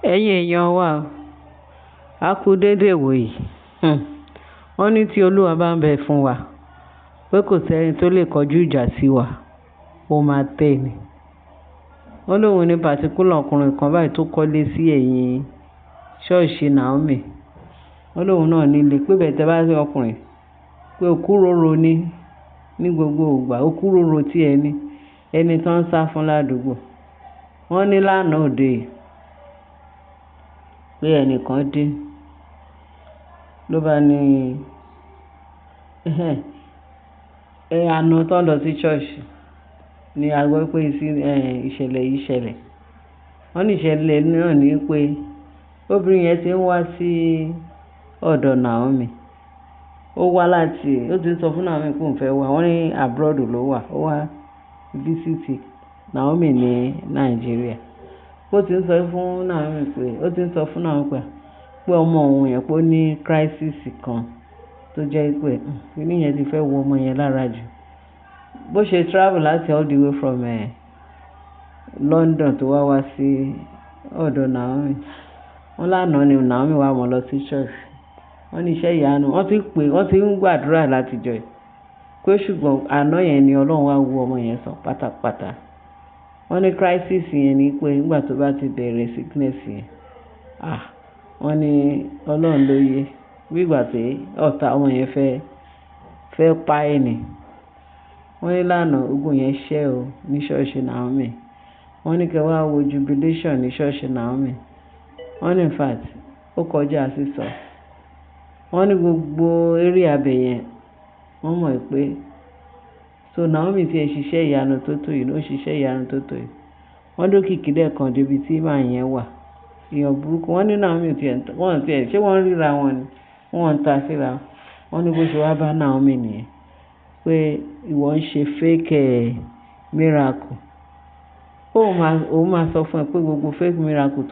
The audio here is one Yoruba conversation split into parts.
Ẹ̀yin èèyàn wa o, a kú déédéé wòyí. Wọ́n ní tí Olúwa bá ń bẹ fún wa pé kò sẹ́ni tó lè kọjú ìjà sí wa, ó máa tẹ́ ni. Wọ́n lóun ní pàtíkúlà ọkùnrin kan báyìí tó kọ́lé sí ẹ̀yìn ṣọ́ọ̀ṣì Naomi. Wọ́n lóun náà nílé pé bẹ̀tẹ̀ bá rí ọkùnrin pé òkúròrò ní gbogbo ìgbà, òkúròrò tí ẹni tó ń sá fún ládùúgbò. Wọ́n ní lánàá òde yìí pé ẹnìkan dé ló bá ní àna tó ń lọ sí ṣọ́ọ̀ṣì ni a gbọ́ pé ìṣẹ̀lẹ̀ yìí ṣẹlẹ̀. Wọ́n ní ìṣẹ̀lẹ̀ náà ní pé obìnrin yẹn ti ń wá sí ọ̀dọ̀ Naomi. Ó ti sọ fún Naomi pé òun fẹ́ wá. Wọ́n ní abroad ló wà. Ó wá físítì Naomi ní Nàìjíríà. Ó ti ń sọ fún Naomi pé ọmọ òun yẹn pé ó ní crisis kan tó jẹ́ pé kíní yẹn ti fẹ́ wọ ọmọ yẹn lára jù. Bó ṣe travel láti all the way from London tó wá sí ọ̀dọ̀ Naomi. Wọ́n lánàá ni Naomi wá mọ́ lọ sí church. Wọ́n ní iṣẹ́ ìyanu. Wọ́n ti ń gbàdúrà látijọ́ yìí pé ṣùgbọ́n àná yẹn ni Ọlọ́run wá wo ọmọ yẹn sàn pátápátá. Wọ́n ní crisis yẹn ni pé nígbà tó bá ti bẹ̀rẹ̀ sickness yẹn, wọ́n ní Ọlọ́run ló yé bí ìgbà tí ọ̀tá ọmọ yẹn fẹ́ pa ẹ́ ni. Wọ́n ní lánàá ogun yẹn ṣẹ́ o ní ṣọ́ọ̀ṣì Naomi. Wọ́n ní kẹ́ wá wo jubilation ní ṣọ́ọ̀ṣì Naomi. Wọ́n ní in fact ó kọjá sísọ. Wọ́n ní gbogbo eré abẹ yẹn wọ́n mọ̀ pé so Naomi ti ṣiṣẹ́ ìyanu tó tó yìí ló ṣiṣẹ́ ìyanu tó tó yìí. Wọ́n dókìkí dẹ̀ kan débi tí màá yẹn wà. Èèyàn burúkú. Wọ́n ní Naomi ṣé wọ́n ríra wọn ni wọ́n ń ta síra. Wọ́n ní bó ṣe wá bá Naomi nìyẹn pé ìwọ ń ṣe fake miracle. Ó máa sọ fún ẹ pé gbogbo fake miracle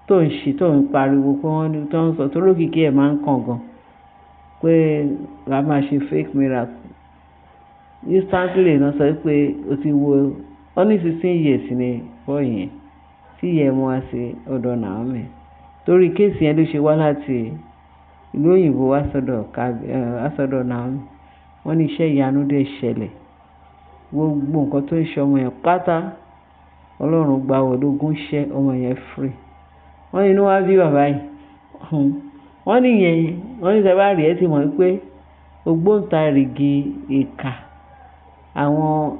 tó ń ṣe tó ń pariwo pé wọ́n ní tó ń sọ tó lókìkí ẹ̀ máa ń kàn gan pé wàá máa ṣe fake miracle. Instantly náà sọ pé o ti wo ó ní 16 years ni bọ́ yẹn tí ìyẹn mú wá sí ọ̀dọ̀ Naomi. Torí kéèsì yẹn ló ṣe wá láti ìlú òyìnbó wá sọ́dọ̀ Naomi. Wọ́n ní iṣẹ́ ìyanu dẹ̀ ṣẹlẹ̀. Gbogbo nǹkan tó ń ṣe ọmọ yẹn pátá Ọlọ́run gba ológun ṣẹ́ ọmọ yẹn free. Wọ́n ní inú wá bí bàbá yìí. Wọ́n ní sẹ́bá rí ẹ ti mọ̀ pé ògbóǹtarìgì ìkà àwọn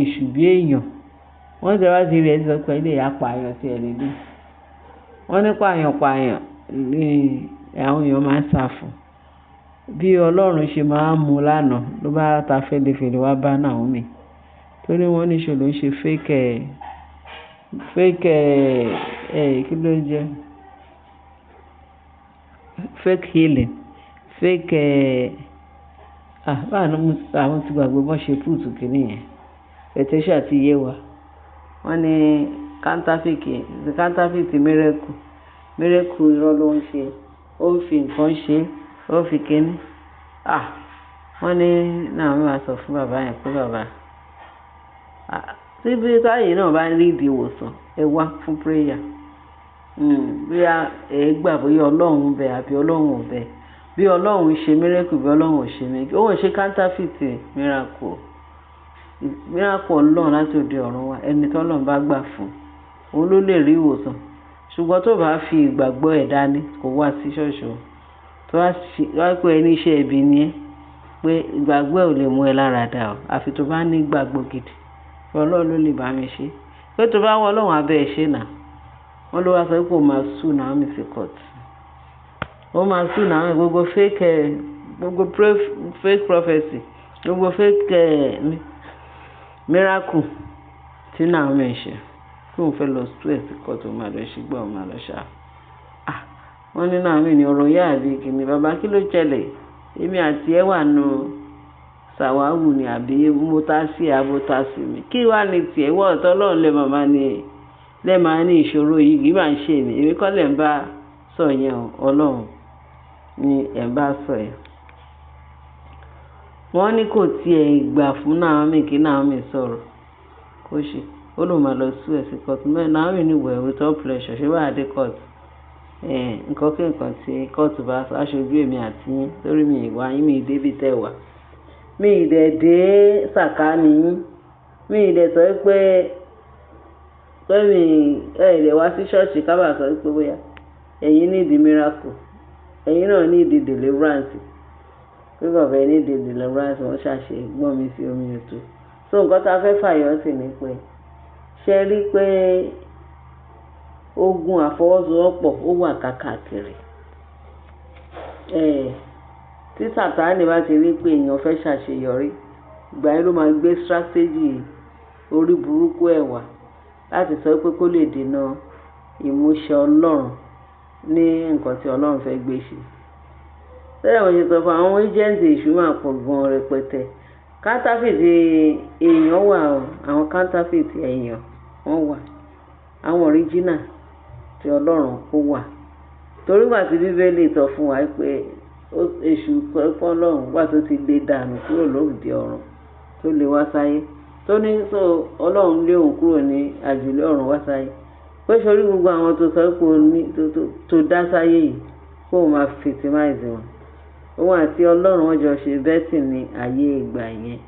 èṣù bí èèyàn. Wọ́n ní sẹ́bá ti rí ẹ ti sọ pé ilé apààyàn ti ẹ̀ lélẹ̀. Wọ́n ní pààyàn ni àwọn èèyàn máa ń sá fún. Bí Ọlọ́run ṣe máa ń mú lánàá ló bá ta fẹ́lẹ́fẹ́lẹ́ wá bá Naomi. Torí wọ́n ní ṣe ló ń ṣe fake kí ló ń jẹ́ fake healing fake àwọn ti gbàgbé bọ́n ṣe púùtù kìíní yẹn pẹ̀tẹ́ṣà ti yé wa. Wọ́n ní counterfeit miracle irọ́ ló ń ṣe. Ó ń fi nǹkan ṣe ó fi kíní. Wọ́n ní Naomi wá sọ fún bàbá yẹn pé bàbá tí bí táyì náà bá rí ìdí ìwòsàn ẹ wá fún prayer. Bí ẹ gbà bóyá Ọlọ́run bẹ àbí Ọlọ́run ò bẹ. Bí Ọlọ́run ṣe miracle bí Ọlọ́run ò ṣe miracle. Ó ṣe counterfeit miracle. Miracle Ọlọ́run láti òde ọ̀run wá. Ẹni tí Ọlọ́run bá gbà fún òun ló lè rí ìwòsàn. Ṣùgbọ́n tó bá fi ìgbàgbọ́ ẹ̀ dání kò wá sí ṣọ́ọ̀ṣì o. Tó wá pé ẹni iṣẹ́ ibi ni ẹ́ pé ìgbàgbọ́ ẹ̀ ò lè mú ẹ lára dà o. Àfi tó bá ní ìgbàgbọ́ gidi. Ọlọ́run ló lè bá mi ṣe. Pé tó bá wọ Ọlọ́run abẹ́ ẹ̀ ṣe náà. Wọ́n ló wá sọ pé ó máa sue Naomi sí court. Ó máa sue Naomi gbogbo fake prophecy gbogbo fake miracle tí Naomi ṣe kí òun fẹ́ lọ sue ẹ̀ sí court ó máa lọ ṣe gbọ́ ó máa lọ ṣá. Wọ́n ní Naomi ní ọ̀rọ̀ yá àbí kìíní bàbá kí ló ṣẹlẹ̀ èmi àti ẹ wà nù sàwáwù ni àbí abótásí mi kí wàá ní tiẹ̀ wọ́n ọ̀tọ́ Ọlọ́run lè máa ní ìṣòro yìí kì í máa ń ṣe ni èmi kọ́ lẹ̀ ń bá sọ yẹn Ọlọ́run ni ẹ̀ ń bá sọ yẹn. Wọ́n ní kò tiẹ̀ gbà fún Naomi kí Naomi sọ̀rọ̀ kó ṣe ó lóun máa lọ sue ẹ̀ sí court. Naomi ní well with all pleasure ṣé wàá dé court nǹkan kí nǹkan tí court bá aṣojú èmi àti yín torí mi ìwà yín mi débi tẹ́ wà mi ìdẹ̀ dé sàkáání yín mi ìdẹ̀ sọ pé mi ìdẹ̀ wá sí ṣọ́ọ̀ṣì kábà sọ pé bóyá ẹ̀yin ní the miracle ẹ̀yin náà ní the deliverance pé bàbá ẹni the deliverance wọ́n ṣàṣe gbọ́n mi sí omi ètò so nǹkan tá a fẹ́ fàyọ́ sí ni pé ṣe rí pé ogun àfọwọ́sowọ́pọ̀ ó wà káàkiri tí Sátánì bá ti rí pé èèyàn fẹ́ ṣàṣeyọrí ìgbà yẹn ló máa gbé strategy orí burúkú ẹ̀ wá láti sọ pé kó lè dènà ìmúṣẹ Ọlọ́run ní nǹkan tí Ọlọ́run fẹ́ gbé ṣe tẹ́lẹ̀ mo ṣe sọ fún àwọn agent èṣù máa pọ̀ gan rẹpẹtẹ counterfeit èèyàn wà àwọn counterfeit èèyàn wọ́n wà àwọn original tí Ọlọ́run kó wà torí wà tí Bíbélì sọ fún wa pé èṣù kọ́ Ọlọ́run wà tó ti lé dànù kúrò lóde ọ̀run tó lè wá sáyé tó ní sọ Ọlọ́run lé òun kúrò ní àjùlé ọ̀run wá sáyé pé sórí gbogbo àwọn tó sọ pé tó dá sáyé yìí kó o máa victimize wọn òun àti Ọlọ́run wọn jọ ṣe bẹ́tì ní ayé ìgbà yẹn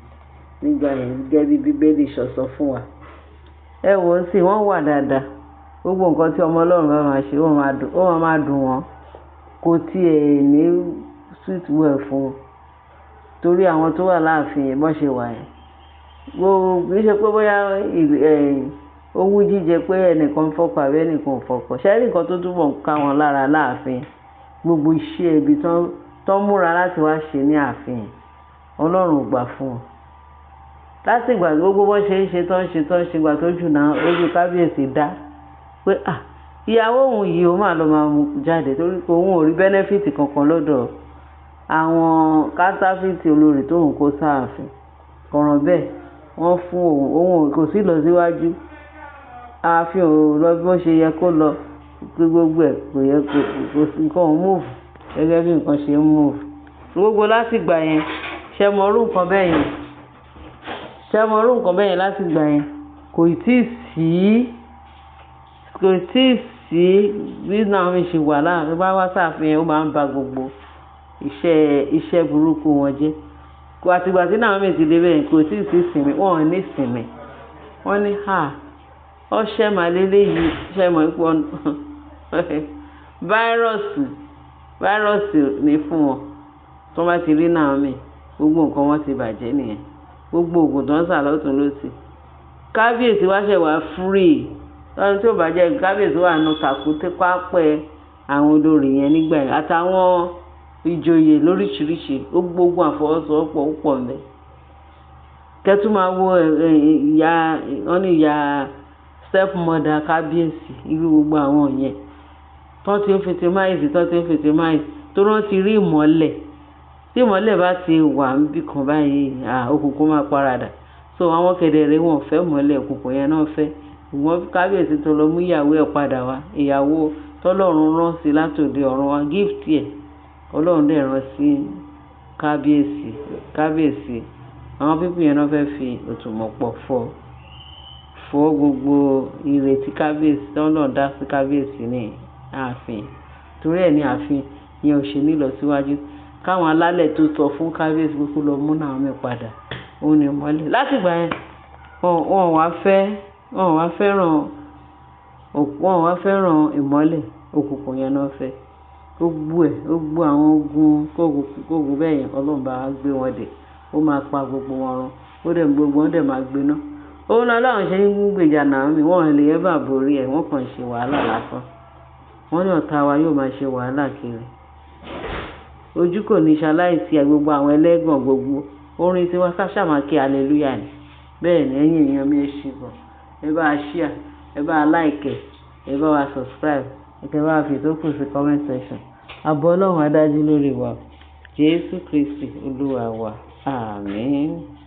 nígbà yẹn gẹ́gẹ́ bí Bíbélì sọ fún wa ẹ wò ó sì wọ́n wà dáadáa gbogbo nǹkan tí ọmọ Ọlọ́run bá máa ṣe ó máa dùn wọ́n kò tiẹ̀ ní sweet well fún wọn torí àwọn tó wà láàfin yẹn bọ́n ṣe wà yẹn gbogbo kì í ṣe pé bóyá owú jíjẹ pé ẹnìkan fọ́pọ̀ àbí ẹnìkan ò fọ́pọ̀ ṣẹ́rí nǹkan tó túbọ̀ ń ká wọn lára láàfin gbogbo iṣẹ́ ibi tán múra láti wá ṣe ní ààfin Ọlọ́run ò gbà fún wọn láti ìgbà gbogbo bó ṣe ń ṣe tán ṣe gbà tó jù náà ojú kábíyèsí dá pé ìyàwó òun yìí ó máa lọ máa mú jáde torí pé òun ò rí bẹ́nẹ́fìtì kankan lọ́dọ̀ àwọn counterfeit olórí tóun kó sáàfin ọ̀ràn bẹ́ẹ̀ wọ́n fún òun kò sí lọ síwájú ààfin ò lọ bí wọ́n ṣe yẹ kó lọ gbogbo ẹ̀ kò yẹ kó sí nǹkan òun move gẹ́gẹ́ bí nǹkan ṣe ń move gbogbo láti gbà yẹn ṣe mọ orú nǹkan bẹ́ẹ̀ yẹn láti gbà yẹn kò tí ì sí bí Naomi ṣe wà láàrin bá wá sáàfin yẹn ó máa ń ba gbogbo iṣẹ́ burúkú wọn jẹ́ kò àtìgbà tí Naomi ti débẹ̀ yẹn kò tí ì sí ìsinmi wọn ò ní ìsinmi wọ́n ní ọṣẹ́ màlélẹ́ yìí ṣe mọ̀ ipò fáírọ́ọ̀sì ní fún wọn tó bá ti rí Naomi gbogbo nǹkan wọn ti bàjẹ́ nìyẹn gbogbo oògùn tó ń sà lọ́tún lọ́sì kábíyèsí wá ṣẹ̀ wá free lọ́dún tí ó bàjẹ́ kábíyèsí wà nù tàkúté pápẹ́ àwọn olórí yẹn nígbà yẹn àtàwọn ìjòyè lóríṣiríṣi gbogbo àfọwọ́sowọ́pọ̀ púpọ̀ ń bẹ kẹ́tù máa wo ìyá step mother kábíyèsí irú gbogbo àwọn yẹn tó ti ń fetimize tó rán ti rí ìmọ́lẹ̀ tí ìmọ́lẹ̀ bá ti wà níbì kan báyìí òkùnkùn máa paradà so àwọn kedere wọn fẹ́ mọ́lẹ̀ òkùnkùn yẹn náà fẹ́ ìwọ́n kábíyèsí tó lọ mú ìyàwó ẹ̀ padà wá ìyàwó tọ́lọ́run rán sí látòde ọ̀run wa gift ẹ̀ Ọlọ́run dẹ̀ rán sí kábíyèsí àwọn pípín yẹn náà fẹ́ fi òtùmọ̀pọ̀ fọ́ gbogbo ìrètí kábíyèsí tọ́lọ́run dá sí kábíyèsí ní ààfin torí ẹ̀ ní ààfin yẹn ò ṣe ní lọ síwájú káwọn alálẹ̀ tó sọ fún kábíyèsí kókó lọ mú Naomi padà òun ni mọ́lẹ̀ látìgbà yẹn wọ́n wá fẹ́ràn ìmọ́lẹ̀ òkùnkùn yẹn náà fẹ́ gbogbo àwọn ogun bẹ́ẹ̀ yẹn Ọlọ́run bá gbé wọn dé ó máa pa gbogbo wọn run gbogbo wọn dẹ̀ máa gbiná òun náà láwọn ṣe ń gbèjà Naomi wọn lè ẹ́bà borí ẹ̀ wọ́n kàn ṣe wàhálà lásán wọ́n ní ọ̀tá wa yóò máa ṣe wàhálà kiri ojú kò ní ṣaláìsí gbogbo àwọn ẹlẹ́gàn gbogbo orin tí wọ́n ṣàmàkí hallelujah ni bẹ́ẹ̀ ni ẹ̀yin èèyàn mi ṣì bọ̀ ẹ bá a share ẹ bá a like ẹ bá wa subscribe ẹ bá a fi tó kù sí comment section àbọ̀ Ọlọ́run adájú lórí wa Jésù Kristi Olúwa wa àmín.